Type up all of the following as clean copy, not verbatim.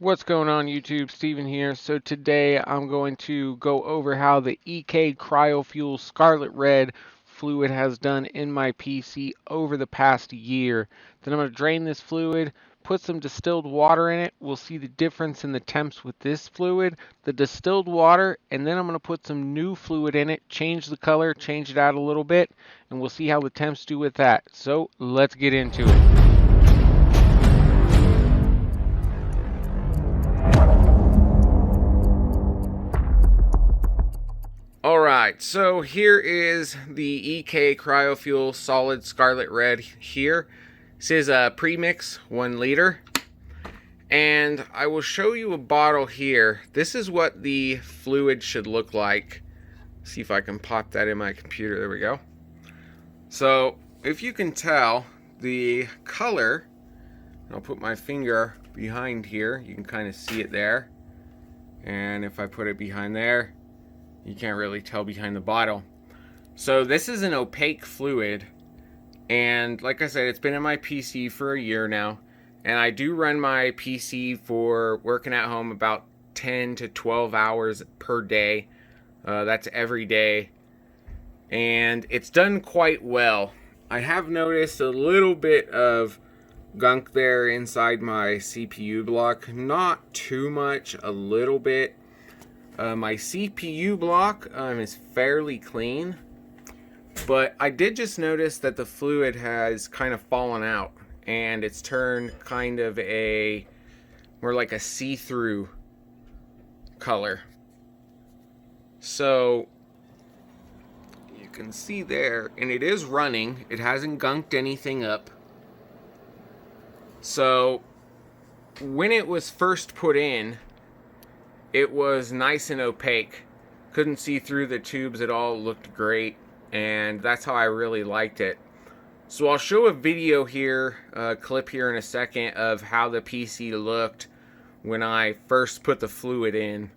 What's going on YouTube? Steven here. So today I'm going to go over how the EK CryoFuel Scarlet Red fluid has done in my PC over the past year. Then I'm going to drain this fluid, put some distilled water in it. We'll see the difference in the temps with this fluid, the distilled water, and then I'm going to put some new fluid in it, change the color, change it out a little bit, and we'll see how the temps do with that. So let's get into it. Alright, so here is the EK CryoFuel Solid Scarlet Red here. This is a premix 1 liter. And I will show you a bottle here. This is what the fluid should look like. See if I can pop that in my computer. There we go. So, if you can tell, the color, I'll put my finger behind here. You can kind of see it there. And if I put it behind there, you can't really tell behind the bottle. So this is an opaque fluid, and like I said, it's been in my PC for a year now, and I do run my PC for working at home about 10 to 12 hours per day. That's every day, and it's done quite well. I have noticed a little bit of gunk there inside my CPU block. Not too much, a little bit. My CPU block is fairly clean, but I did just notice that the fluid has kind of fallen out and it's turned kind of a more like a see-through color. So you can see there, and it is running. It hasn't gunked anything up. So when it was first put in, it was nice and opaque. Couldn't see through the tubes at all. It looked great, and that's how I really liked it. So I'll show a video here, a clip here in a second, of how the PC looked when I first put the fluid in.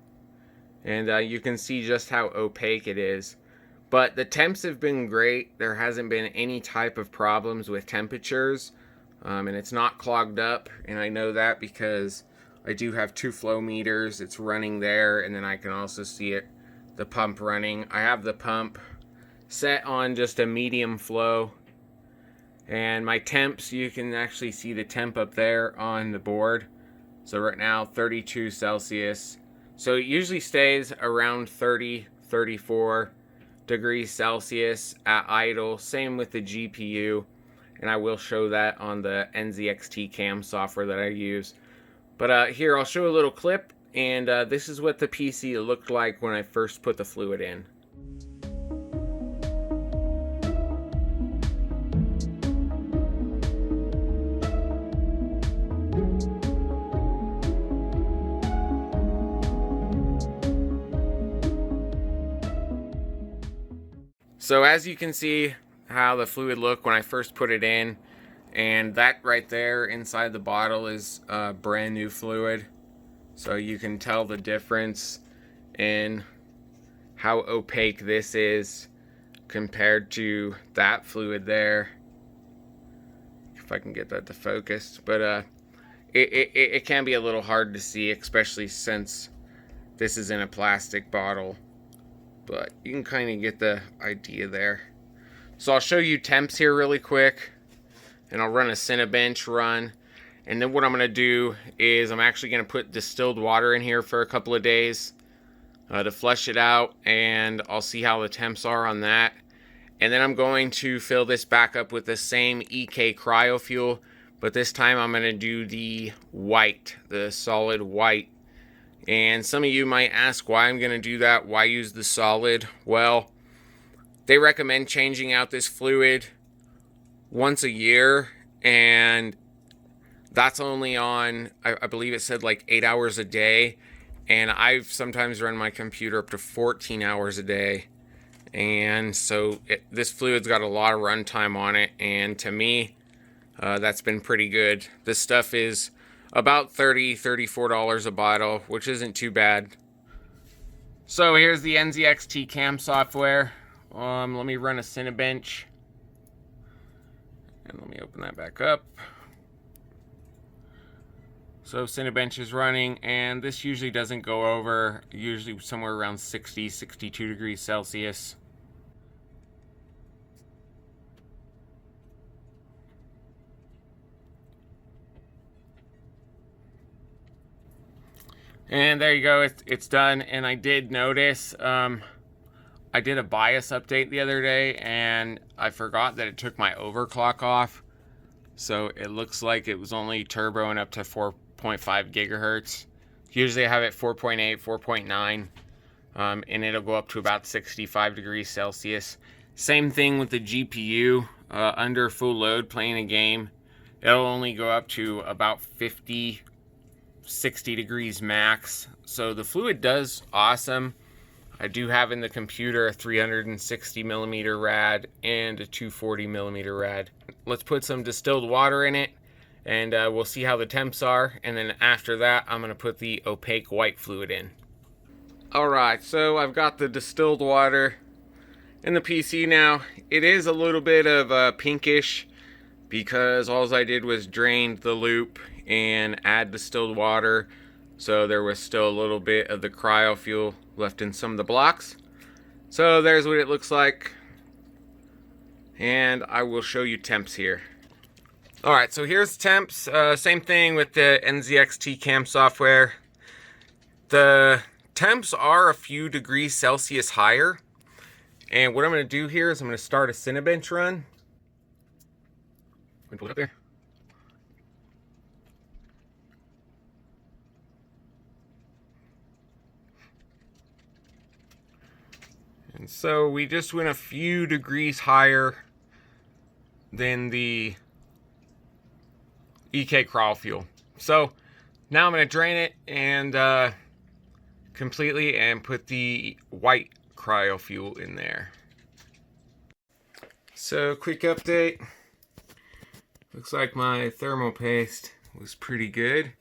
And you can see just how opaque it is. But the temps have been great. There hasn't been any type of problems with temperatures. And it's not clogged up, and I know that because I do have 2 flow meters. It's running there, and then I can also see it, the pump running. I have the pump set on just a medium flow, and my temps, you can actually see the temp up there on the board. So right now 32 Celsius. So it usually stays around 30, 34 degrees Celsius at idle. Same with the GPU, and I will show that on the NZXT cam software that I use. But here, I'll show a little clip, and this is what the PC looked like when I first put the fluid in. So as you can see how the fluid looked when I first put it in, and that right there inside the bottle is brand new fluid. So you can tell the difference in how opaque this is compared to that fluid there. If I can get that to focus. But it can be a little hard to see, especially since this is in a plastic bottle. But you can kind of get the idea there. So I'll show you temps here really quick. And I'll run a Cinebench run. And then what I'm going to do is I'm actually going to put distilled water in here for a couple of days to flush it out. And I'll see how the temps are on that. And then I'm going to fill this back up with the same EK CryoFuel. But this time I'm going to do the white, the solid white. And some of you might ask why I'm going to do that. Why use the solid? Well, they recommend changing out this fluid once a year, and that's only on, I believe it said like 8 hours a day, and I've sometimes run my computer up to 14 hours a day, and so this fluid's got a lot of runtime on it, and to me, that's been pretty good. This stuff is about $30, $34 a bottle, which isn't too bad. So here's the NZXT cam software. Let me run a Cinebench. And let me open that back up. So Cinebench is running, and this usually doesn't go over, usually somewhere around 60, 62 degrees Celsius. And there you go, it's done. And I did notice, I did a BIOS update the other day, and I forgot that it took my overclock off. So it looks like it was only turboing up to 4.5 gigahertz. Usually I have it 4.8, 4.9, and it'll go up to about 65 degrees Celsius. Same thing with the GPU. Under full load playing a game, it'll only go up to about 50, 60 degrees max. So the fluid does awesome. I do have in the computer a 360 millimeter rad and a 240 millimeter rad. Let's put some distilled water in it, and we'll see how the temps are. And then after that, I'm gonna put the opaque white fluid in. All right, so I've got the distilled water in the PC now. It is a little bit of pinkish because all I did was drain the loop and add distilled water. So there was still a little bit of the cryofuel left in some of the blocks. So there's what it looks like. And I will show you temps here. Alright, so here's temps. Same thing with the NZXT cam software. The temps are a few degrees Celsius higher. And what I'm going to do here is I'm going to start a Cinebench run. Pull it up there. And so we just went a few degrees higher than the EK CryoFuel. So now I'm going to drain it and completely and put the white cryofuel in there. So quick update. Looks like my thermal paste was pretty good.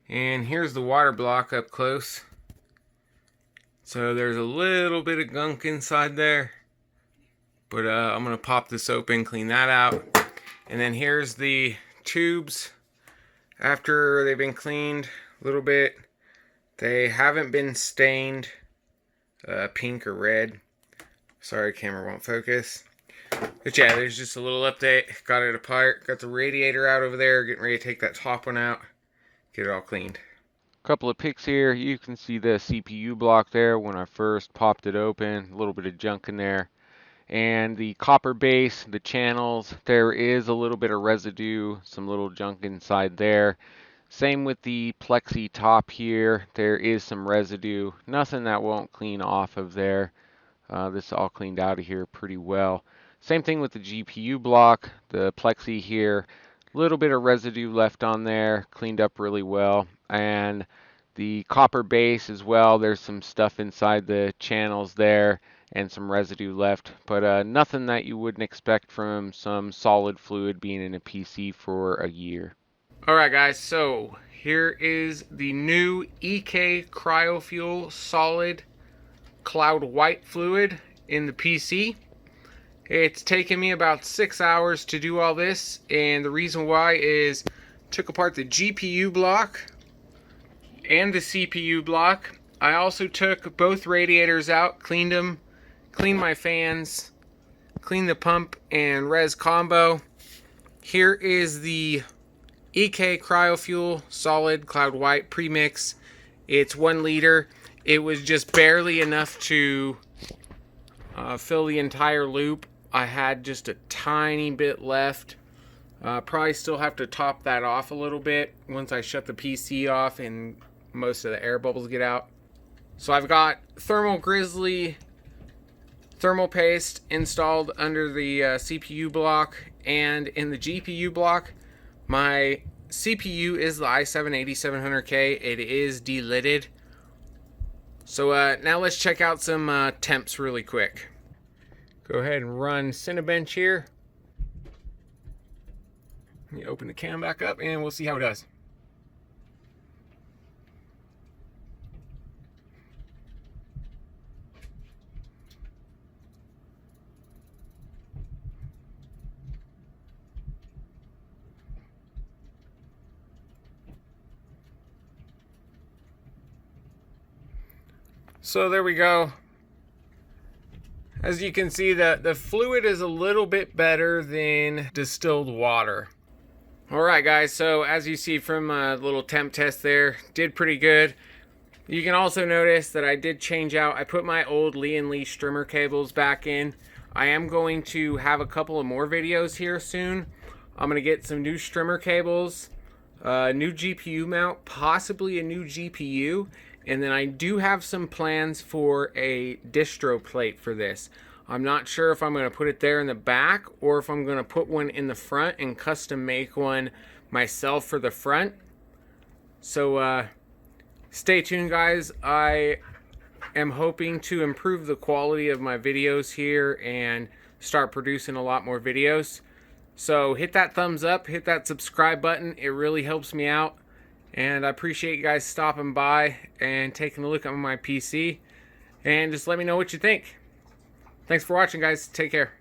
And here's the water block up close. So there's a little bit of gunk inside there, but I'm gonna pop this open, clean that out. And then here's the tubes after they've been cleaned a little bit. They haven't been stained pink or red. Sorry, camera won't focus. But yeah, there's just a little update. Got it apart, got the radiator out over there, getting ready to take that top one out, get it all cleaned. Couple of pics here. You can see the CPU block there when I first popped it open. A little bit of junk in there. And the copper base, the channels, there is a little bit of residue, some little junk inside there. Same with the plexi top here. There is some residue. Nothing that won't clean off of there. This all cleaned out of here pretty well. Same thing with the GPU block, the plexi here. Little bit of residue left on there, cleaned up really well. And the copper base as well, there's some stuff inside the channels there and some residue left, but nothing that you wouldn't expect from some solid fluid being in a PC for a year. Alright guys, so here is the new EK CryoFuel solid cloud white fluid in the PC. It's taken me about 6 hours to do all this, and the reason why is took apart the GPU block and the CPU block. I also took both radiators out, cleaned them, cleaned my fans, cleaned the pump and res combo. Here is the EK CryoFuel solid cloud white premix. It's 1 liter. It was just barely enough to fill the entire loop. I had just a tiny bit left. Probably still have to top that off a little bit once I shut the PC off and most of the air bubbles get out. So I've got Thermal Grizzly thermal paste installed under the CPU block, and in the GPU block, my CPU is the i7-8700K. It is delidded. So now let's check out some temps really quick. Go ahead and run Cinebench here. Let me open the cam back up and we'll see how it does. So there we go. As you can see, the fluid is a little bit better than distilled water. Alright guys, so as you see from a little temp test there, did pretty good. You can also notice that I did change out, I put my old Lian strimmer cables back in. I am going to have a couple of more videos here soon. I'm going to get some new strimmer cables, new GPU mount, possibly a new GPU, and then I do have some plans for a distro plate for this. I'm not sure if I'm going to put it there in the back or if I'm going to put one in the front and custom make one myself for the front. So stay tuned guys. I am hoping to improve the quality of my videos here and start producing a lot more videos. So hit that thumbs up, hit that subscribe button. It really helps me out. And I appreciate you guys stopping by and taking a look at my PC. And just let me know what you think. Thanks for watching, guys. Take care.